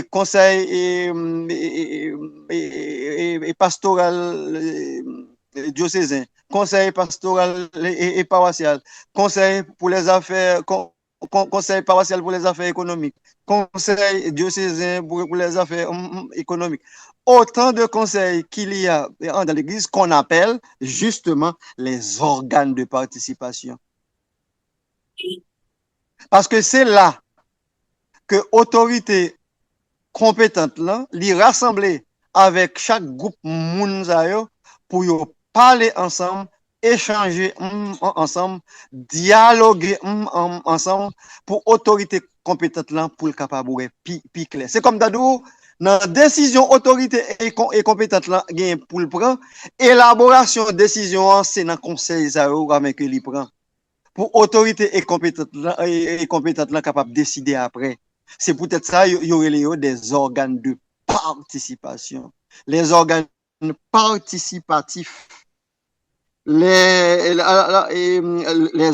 [SPEAKER 1] conseil et pastoral diocésain, conseil pastoral et paroissial, conseil pour les affaires, conseil paroissial pour les affaires économiques, conseil diocésain pour les affaires économiques. Autant de conseils qu'il y a dans l'Église qu'on appelle justement les organes de participation. Parce que c'est là que l'autorité compétente là, li rassembler avec chaque groupe moun pour yo parler ensemble, échanger ensemble, dialoguer ensemble pour autorité compétente là pour le capable pi clair. C'est comme d'adou dans décision autorité et compétente là pour le prendre, élaboration décision c'est dans conseil ça avec que li prend. Pour autorité et compétente là capable de décider après. C'est peut-être ça, il y aurait des organes de participation. Les organes participatifs, les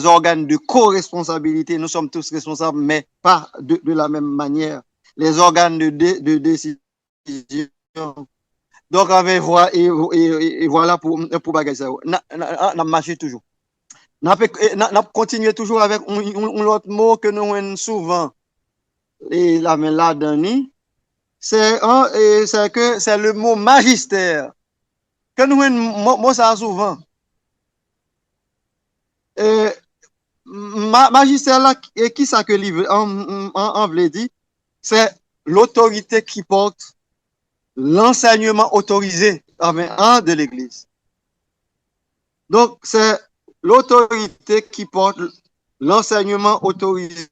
[SPEAKER 1] organes de co-responsabilité, nous sommes tous responsables, mais pas de la même manière. Les organes de décision. Donc, et voilà pour bagager ça. On marché toujours. On continue toujours avec un autre mot que nous avons souvent. Et la Dani, c'est le mot magistère que nous avons ça souvent. Magistère là, et qui ça que en veut dire, c'est l'autorité qui porte l'enseignement autorisé de l'Église. Donc, c'est l'autorité qui porte l'enseignement autorisé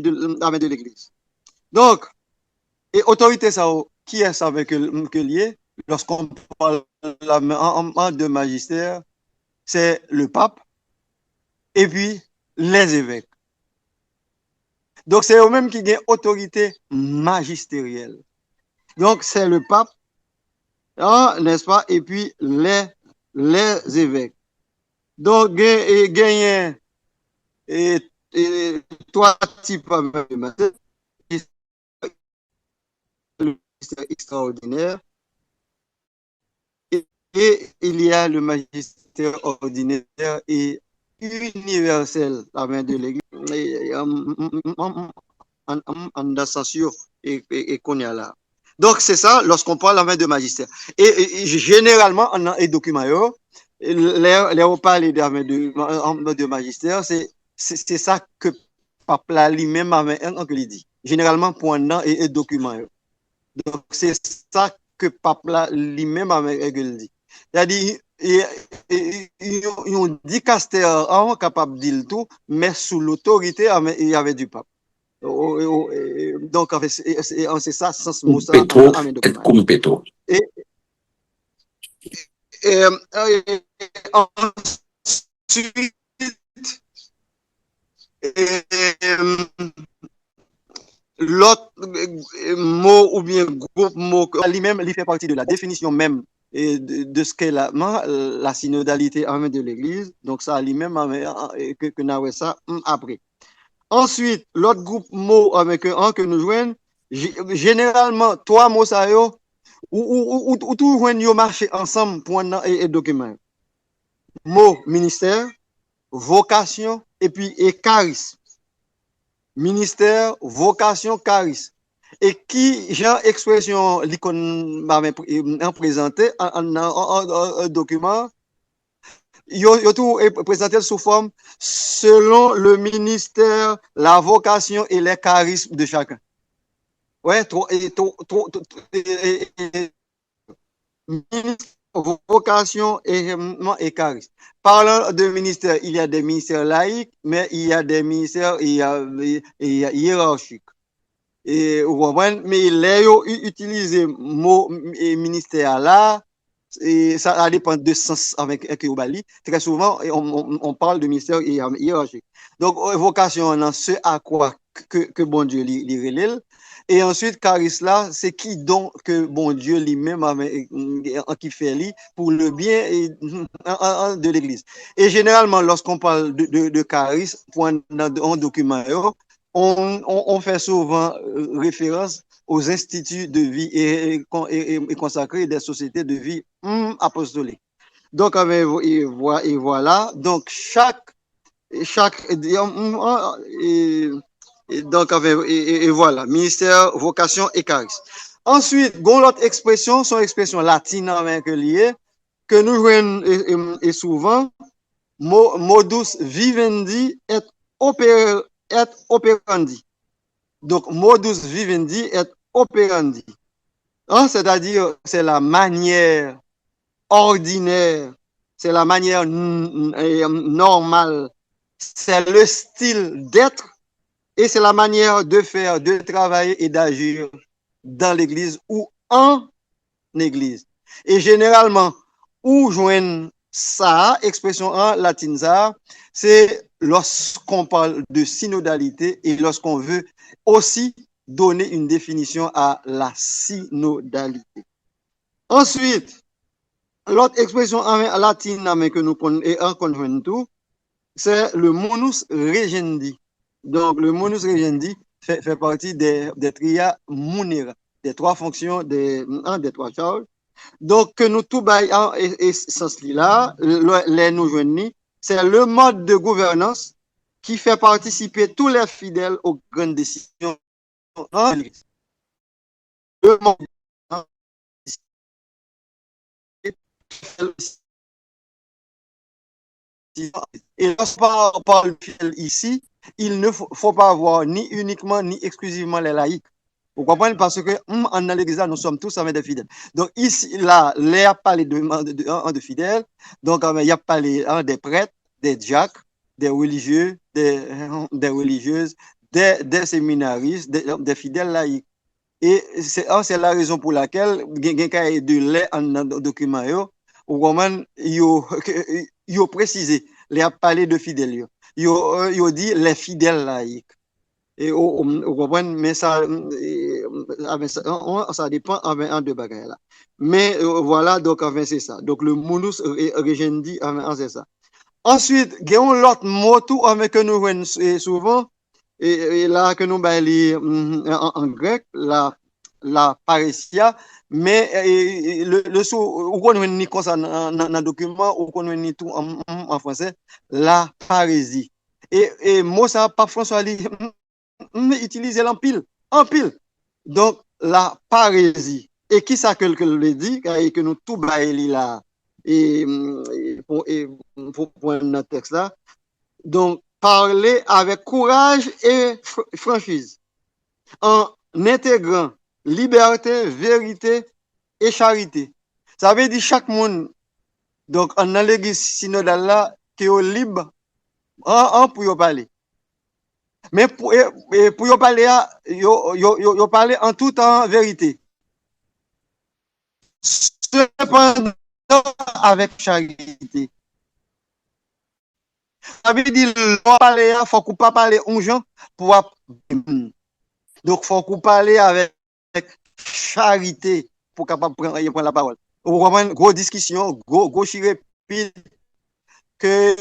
[SPEAKER 1] de l'Église. Donc, et autorité, ça, qui est ça avec que lié lorsqu'on parle de magistère, c'est le pape et puis les évêques. Donc, c'est eux-mêmes qui ont autorité magistérielle. Donc, c'est le pape, n'est-ce pas, et puis les évêques. Donc, gagner et trois types de magistère. Le magistère extraordinaire et il y a le magistère ordinaire et universel de l'Église en ascension et qu'on est là. Donc c'est ça lorsqu'on parle de magistère. Et généralement on a des documents les on parle de magistère, c'est ça que pape lui-même avait dit. Généralement pour un et document. Donc, c'est ça que pape lui-même avait dit. C'est-à-dire, ils ont dit Caster capable de dire tout, mais sous l'autorité, il y avait du pape. Donc, c'est ça, sans mot ça. Et ensuite, l'autre mot ou bien groupe mot lui-même il fait partie de la définition même de ce qu'est la synodalité de l'Église. Donc ça lui-même que nous avons ça après. Ensuite, l'autre groupe mot avec un que nous jouons, généralement trois mots ça ou tout joignent marcher ensemble pour un document. Mot ministère, vocation et puis charisme. Ministère, vocation, charisme. Et qui, genre, expression, l'icône présenté en document, il y a tout présenté sous forme selon le ministère, la vocation et les charismes de chacun. Ouais, vocation et charisme. Parlant de ministère, il y a des ministères laïcs, mais il y a des ministères hiérarchiques. Et mais les utiliser mot ministère là, et ça dépend de sens avec Ekeobali. Très souvent, on parle de ministère hiérarchique. Donc, vocation, c'est ce à quoi que bon Dieu lui relève. Et ensuite, charis là, c'est qui donc que bon Dieu lui-même qui fait lui pour le bien de l'Église. Et généralement, lorsqu'on parle de charis, pour un document, on fait souvent référence aux instituts de vie et consacrés des sociétés de vie apostolique. Donc, et voilà. Donc, chaque donc, et voilà, ministère, vocation et charisme. Ensuite, gon l'autre expression, son expression latine que lié, que nous jouons et souvent, modus vivendi et operandi. Donc, modus vivendi et operandi. Hein, c'est-à-dire, c'est la manière ordinaire, c'est la manière normale, c'est le style d'être et c'est la manière de faire, de travailler et d'agir dans l'église ou en église. Et généralement, où joignent ça, expression en latine ça, c'est lorsqu'on parle de synodalité et lorsqu'on veut aussi donner une définition à la synodalité. Ensuite, l'autre expression en latine que nous connaissons tout, c'est le monus regendi. Donc, le monus regendi fait partie des tria munera, des trois fonctions des trois charges. Donc, que nous tout bail et sens là, les nous joignent, c'est le mode de gouvernance qui fait participer tous les fidèles aux grandes décisions en l'Église. Le mode et lorsqu'on parle ici, il ne faut pas avoir ni uniquement ni exclusivement les laïcs. Vous comprenez? Parce que en l'église, nous sommes tous avec des fidèles. Donc ici, là, il y a parlé de fidèles. Donc il y a parlé des prêtres, des diacres, des religieux, des religieuses, des séminaristes, des fidèles laïcs. Et c'est la raison pour laquelle il y a de lait en document. Il a précisé, il a parlé de fidèles. Il a dit les fidèles laïcs. Et vous comprenez, mais ça dépend en deux bagages là. Mais voilà, donc c'est ça. Donc le monus regendi, c'est ça. Ensuite, il y a l'autre mot tout que nous voyons souvent, et là que nous baillons en grec, la parousia, mais ou qu'on ni comme ça dans le document, ou qu'on ni tout en français, la parésie. Et moi, ça, pas François, utiliser en pile. Donc, la parésie. Et qui ça que le dit, et que nous tout baillons là, et pour notre texte là. Donc, parler avec courage et franchise, en intégrant liberté, vérité et charité. Ça veut dire chaque monde, donc en l'église synodale là, qui est libre pour parler. Mais pour parler, yo parler en tout en vérité. Cependant, avec charité. Ça veut dire, parler, il faut qu'on pas parler aux gens pour. Donc, il faut qu'on parle avec charité pour capable prendre la parole. Vous comprenez? Gros discussion, gros chiré pile que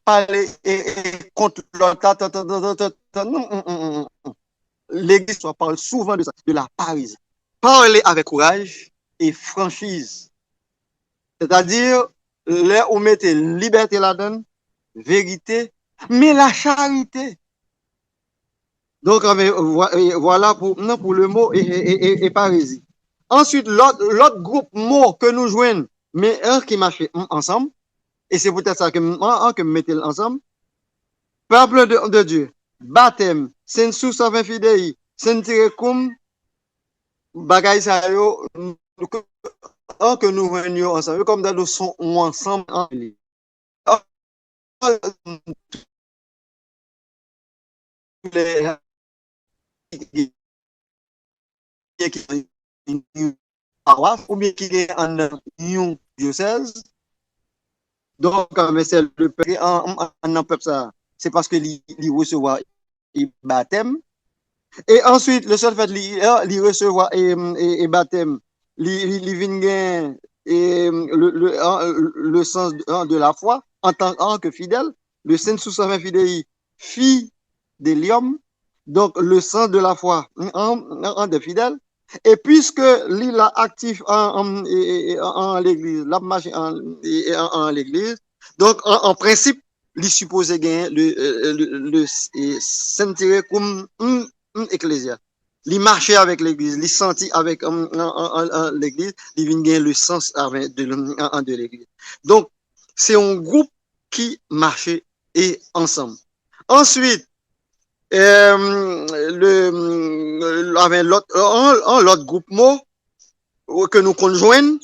[SPEAKER 1] parler contre l'autre. L'Église parle souvent de ça, de la paresse. Parler avec courage et franchise. C'est-à-dire, là où mettez liberté là-dedans, vérité, mais la charité. Donc, voilà pour le mot et parésie. Ensuite, l'autre groupe mot que nous jouons, mais un qui marche ensemble, et c'est peut-être ça que mettez ensemble, peuple de Dieu, baptême, sensus savin fidei, sentirecum, bagay sa yo, que nous réunions ensemble, comme dans le son ensemble en ligne. Ou bien qui est en un diocèse, Donc, mais c'est le peuple, en peuple ça, c'est parce que il recevoir le baptême. Et ensuite, le seul fait de recevoir et baptême, il vient gagner le sens de la foi en tant que fidèle. Le Saint sous sa fidèle, fille de l'homme, donc le sens de la foi en des fidèles. Et puisque l'île est actif en l'église, la marche en l'église, donc en principe, il suppose gagner le sentir comme ecclésia. Il marchait avec l'église, il sentit avec l'église, il vient gagner le sens de l'église. Donc, c'est un groupe qui marchait et ensemble. Ensuite, avec l'autre groupe mot que nous conjoignons,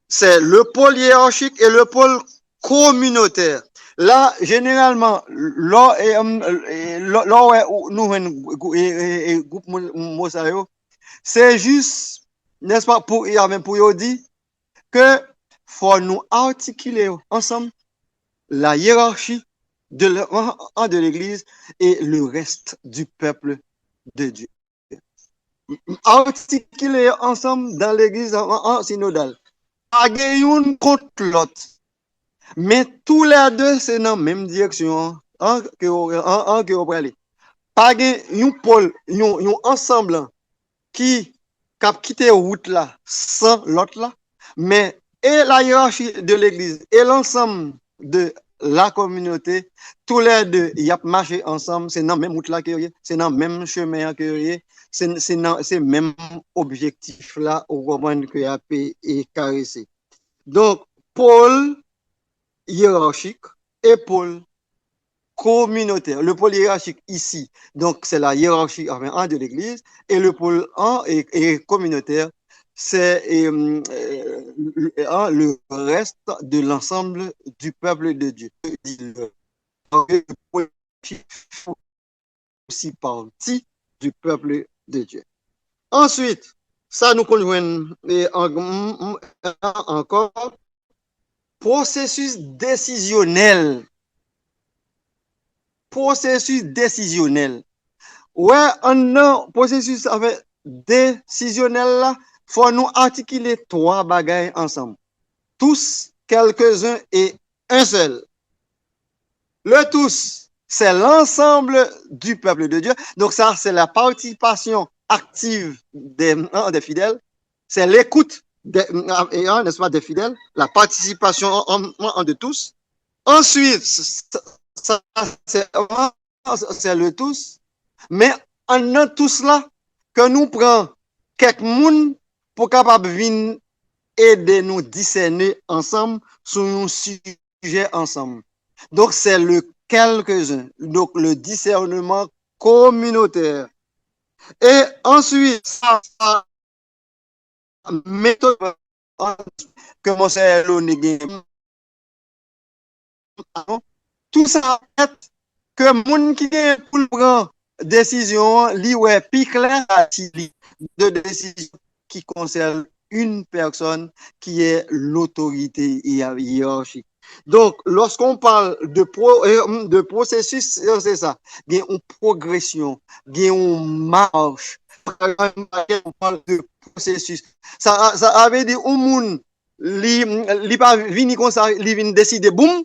[SPEAKER 1] c'est le pôle hiérarchique et le pôle communautaire. Là, généralement, là, nous, groupe Mosayo, c'est juste, n'est-ce pas, pour dire que faut nous articuler ensemble la hiérarchie de l'Église et le reste du peuple de Dieu. Articuler ensemble dans l'Église en synodale. Pas une contre l'autre. Mais tous les deux, c'est dans la même direction que vous aller. Pas un pôle, un ensemble qui cap quitté route là sans l'autre là, mais et la hiérarchie de l'église et l'ensemble de la communauté, tous les deux, y a marché ensemble, c'est dans la même route là que c'est dans le même chemin que c'est dans ces mêmes objectifs là au moment que y a et caressé. Donc, pôle hiérarchique et pôle communautaire. Le pôle hiérarchique ici, donc c'est la hiérarchie enfin, de l'Église, et le pôle et communautaire, c'est le reste de l'ensemble du peuple de Dieu. Le pôle aussi partie du peuple de Dieu. Ensuite, ça nous conjoint encore processus décisionnel. Processus décisionnel. Ouais, un processus décisionnel là, faut nous articuler trois bagailles ensemble. Tous, quelques-uns et un seul. Le tous, c'est l'ensemble du peuple de Dieu. Donc ça, c'est la participation active des fidèles. C'est l'écoute n'est-ce pas, des fidèles. La participation de tous. Ensuite, ça, c'est le tous. Mais en a tous là, que nous prenons quelques monde pour capable venir aider nous discerner ensemble sur un sujet ensemble. Donc, c'est le quelques-uns. Donc, le discernement communautaire. Et ensuite, ça méthode comment c'est l'onégé. Tout ça, que moun qui est pour prendre décision, li ouais, plus clair de décision qui concerne une personne qui est l'autorité hiérarchique. Donc, lorsqu'on parle de processus, c'est ça. Il y a une progression, il y a une marche. On parle de processus. Ça avait dit, au monde, li pas vini comme ça, li vini décider, boum,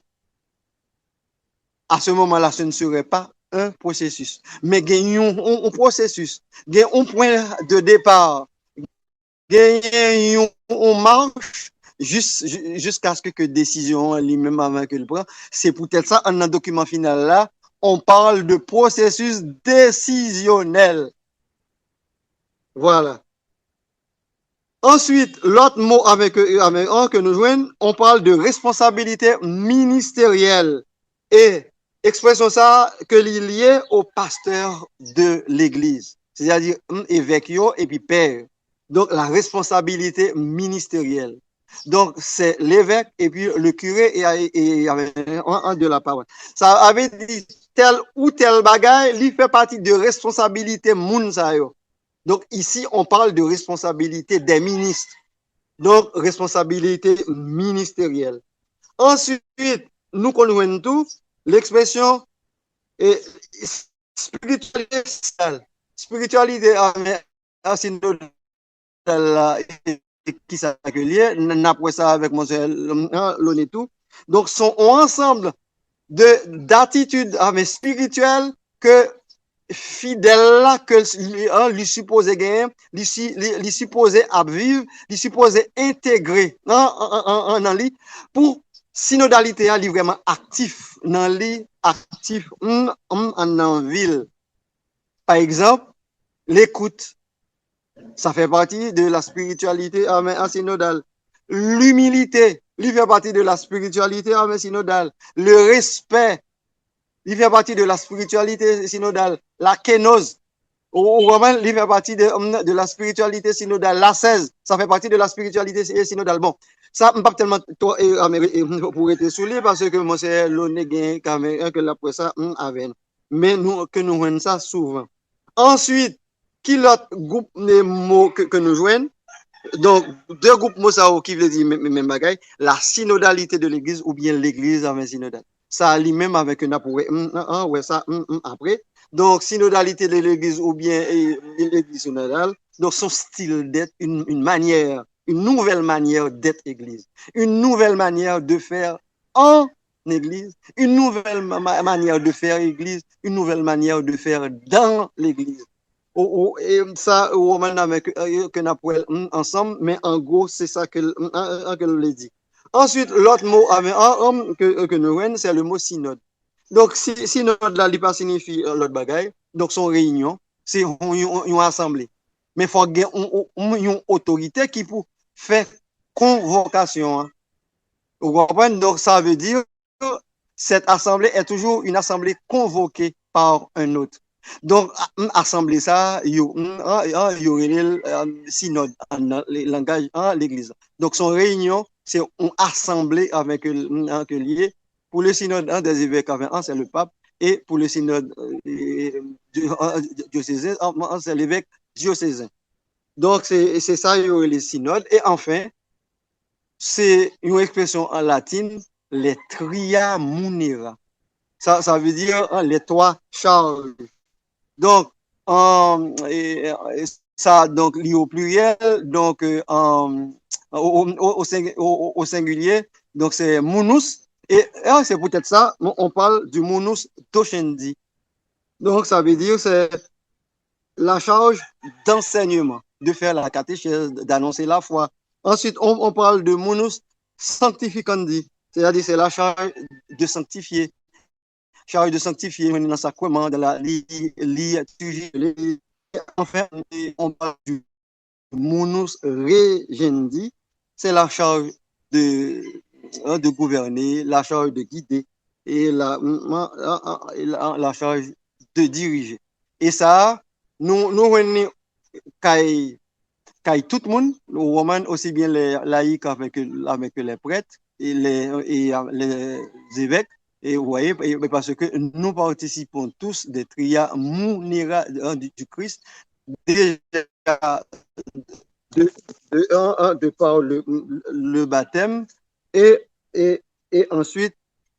[SPEAKER 1] à ce moment-là, ce ne serait pas un processus. Mais gagnons un processus, gagnons un point de départ, gagnons une marche jusqu'à ce que décision lui-même avant que le prend. C'est peut-être ça, en un document final là, on parle de processus décisionnel. Voilà. Ensuite, l'autre mot avec un que nous joignons, on parle de responsabilité ministérielle. Et expression ça que lié au pasteur de l'église, c'est-à-dire évêque et puis père. Donc la responsabilité ministérielle. Donc c'est l'évêque et puis le curé et un de la parole. Ça avait dit tel ou tel bagaille, il fait partie de responsabilité moun sa yo. Donc ici on parle de responsabilité des ministres. Donc responsabilité ministérielle. Ensuite, nous connaissons tout l'expression spiritualité sociale. Spiritualité synodale qui s'accueille, n'après ça avec mon Lonetou. Donc, sont un ensemble d'attitudes spirituelles que fidèle là que lui supposé gagner, lui supposé à vivre, lui supposé intégrer en lui pour synodalité à lui vraiment actif dans lui actif en ville. Par exemple, l'écoute, ça fait partie de la spiritualité en synodale. L'humilité, il fait partie de la spiritualité en synodale. Le respect, il fait partie de la spiritualité synodale. La kénose, il fait partie de la spiritualité synodale. La 16, ça fait partie de la spiritualité synodale. Bon, ça, pas tellement pour être soulevé parce que moi, c'est l'honneur que l'après ça, avec. Mais nous, que nous voyons ça souvent. Ensuite, qui l'autre groupe de mots que nous jouons? Donc, deux groupes mots qui veulent dire même bagaille, la synodalité de l'église ou bien l'église avec synodale. Ça lui-même avec un après, ouais, ça, après. Donc, synodalité de l'église ou bien l'église synodale, donc son style d'être, une manière, une nouvelle manière d'être église, une nouvelle manière de faire en église, une nouvelle manière de faire église, une nouvelle manière de faire dans l'église. Et ça, on a que nous ensemble, mais en gros, c'est ça que le dit. Ensuite, l'autre mot que nous avons, c'est le mot synode. Donc, synode, là, il pas signifie l'autre bagaille. Donc, son réunion, c'est une assemblée. Mais il faut qu'il y ait une autorité qui peut faire convocation. Vous comprenez? Donc, ça veut dire que cette assemblée est toujours une assemblée convoquée par un autre. Donc, assemblée ça, il y aurait le synode en langage en l'église. Donc, son réunion, c'est une assemblée avec un lié. Pour le synode des évêques, c'est le pape. Et pour le synode diocésain, c'est l'évêque diocésain. Donc, c'est ça, il y aurait le synode. Et enfin, c'est une expression en latine, les tria munera. Ça veut dire les trois charges. Donc, ça, donc, lié au pluriel, donc, au singulier, donc c'est munus. Et c'est peut-être ça, on parle du munus docendi. Donc, ça veut dire c'est la charge d'enseignement, de faire la catéchèse, d'annoncer la foi. Ensuite, on parle de munus sanctificandi, c'est-à-dire c'est la charge de sanctifier. Charge de sanctifier dans le sacrement, dans la liturgie. Enfin, on parle du munus regendi, c'est la charge de gouverner, la charge de guider et la charge de diriger. Et ça, nous tout le monde, les Romains, aussi bien les laïcs avec les prêtres et les évêques. Et vous voyez, parce que nous participons tous des tria munera du Christ, déjà de par le baptême et, et, et ensuite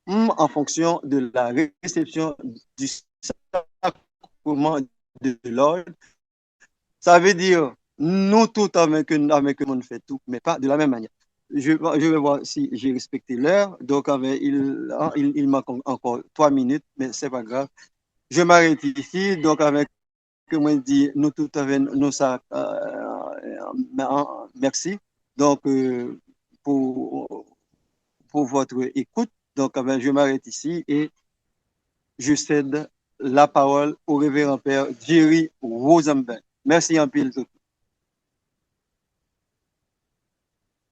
[SPEAKER 1] en fonction de la réception du sacrement de l'ordre. Ça veut dire nous tous avec le monde fait tout, mais pas de la même manière. Je vais voir si j'ai respecté l'heure. Donc, il manque encore 3 minutes, mais c'est pas grave. Je m'arrête ici. Donc, avec moi, dit nous tous avec nous ça. Merci. Donc, pour votre écoute. Donc, je m'arrête ici et je cède la parole au révérend père Jerry Rosenberg. Merci en pile.